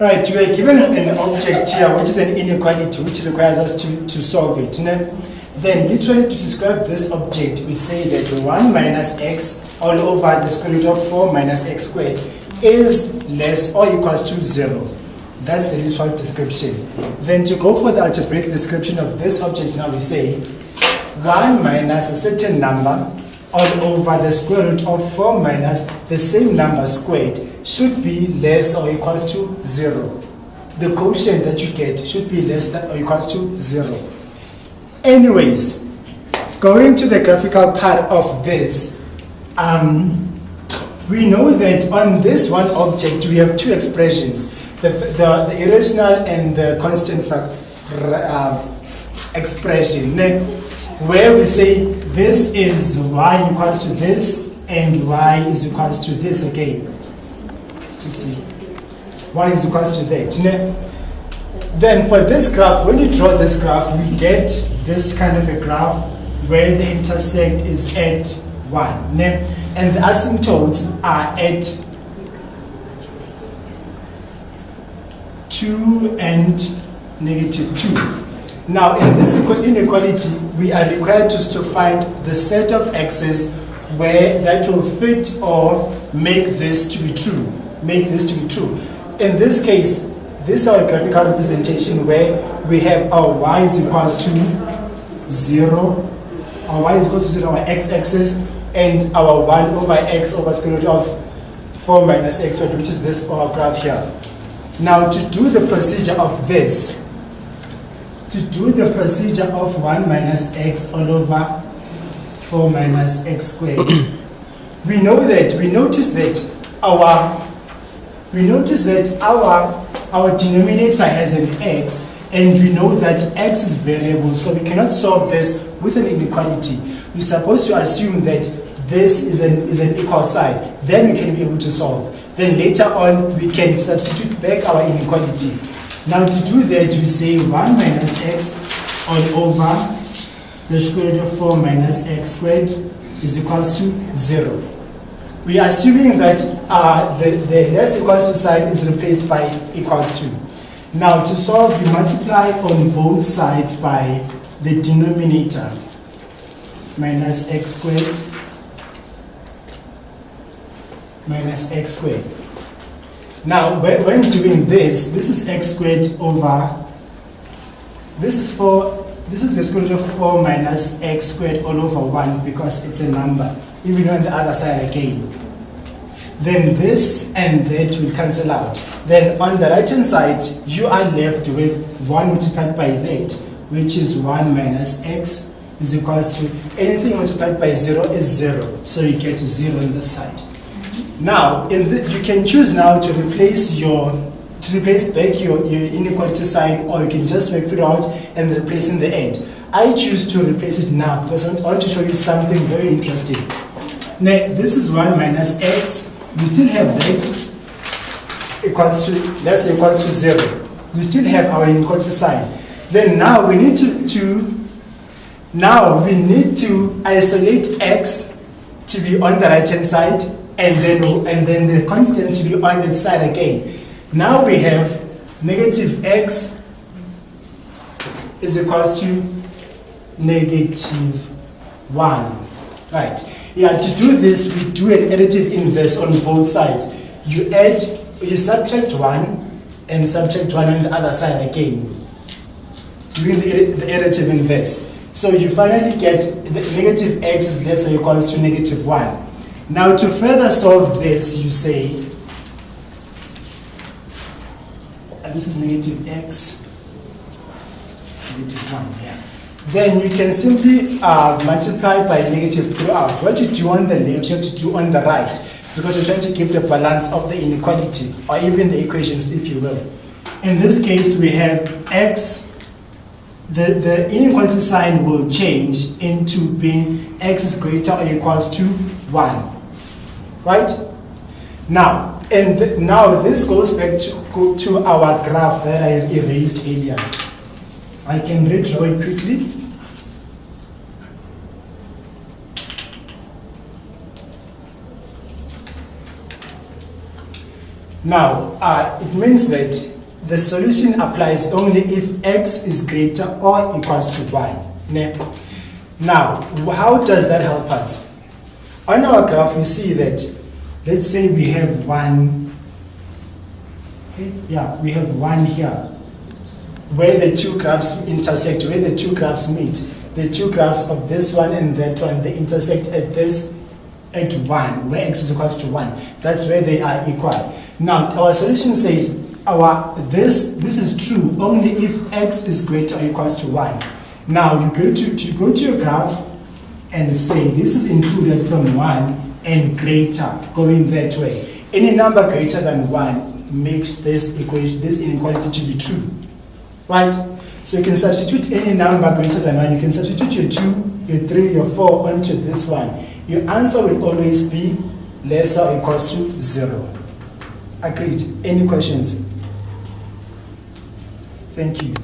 Right, you are given an object here which is an inequality which requires us to solve it. Then literally to describe this object, we say that 1 minus x all over the square root of 4 minus x squared is less or equals to 0. That's the literal description. Then to go for the algebraic description of this object, now we say 1 minus a certain number all over the square root of 4 minus the same number squared should be less or equals to 0. The quotient that you get should be less than or equals to 0. Anyways, going to the graphical part of this, we know that on this one object we have two expressions, the irrational and the constant expression, where we say this is y equals to this and y is equals to this again. Let's just see. Y is equals to that. Then for this graph, when you draw this graph, we get this kind of a graph where the intersect is at 1. And the asymptotes are at 2 and -2. Now in this inequality, we are required to find the set of x's where that will fit or make this to be true. In this case, this is our graphical representation where we have our y is equals to 0, our x-axis, and our 1 over x over square root of 4 minus x, which is this our graph here. Now to do the procedure of this, to do the procedure of 1 minus x all over 4 minus x squared, we notice that our denominator has an x, and we know that x is variable, so we cannot solve this with an inequality. We're supposed to assume that this is an equal sign, then we can be able to solve. Then later on we can substitute back our inequality. Now to do that, we say 1 minus x all over the square root of 4 minus x squared is equals to 0. We are assuming that the less equals to sign is replaced by equals to. Now to solve, we multiply on both sides by the denominator, minus x squared minus x squared. Now when doing this is x squared over, this is the square root of 4 minus x squared all over 1 because it's a number, even on the other side again. Then this and that will cancel out. Then on the right hand side, you are left with 1 multiplied by that, which is 1 minus x is equals to, anything multiplied by 0 is 0. So you get 0 on this side. Now, you can choose now to replace back your inequality sign, or you can just work it out and replace in the end. I choose to replace it now because I want to show you something very interesting. Now, this is 1 minus x. We still have that equals to, that's equals to 0. We still have our inequality sign. Then now we need to isolate x to be on the right hand side, and then the constant to be on that side again. Now we have negative x is equals to -1. Right. Yeah, to do this, we do an additive inverse on both sides. You subtract 1 and subtract 1 on the other side again, doing the additive inverse. So you finally get the negative x is less or equals to -1. Now to further solve this, you say, and this is negative x, -1, yeah. Then you can simply multiply by negative throughout. What you do on the left, you have to do on the right, because you're trying to keep the balance of the inequality, or even the equations, if you will. In this case, we have x, the inequality sign will change into being x is greater or equals to 1. Right? Now, now this goes back to our graph that I erased earlier. I can redraw it quickly. Now, it means that the solution applies only if x is greater or equals to 1. Now, how does that help us? On our graph, we see that, let's say we have 1, okay? Yeah, we have 1 here, where the two graphs intersect, where the two graphs meet. The two graphs of this one and that one, they intersect at 1, where x is equals to 1. That's where they are equal. Now, our solution says this is true only if x is greater or equals to 1. Now, you go to your graph and say this is included from 1 and greater, going that way. Any number greater than 1 makes this inequality to be true. Right? So you can substitute any number greater than 1. You can substitute your 2, your 3, your 4 onto this one. Your answer will always be lesser or equals to 0. Agreed? Any questions? Thank you.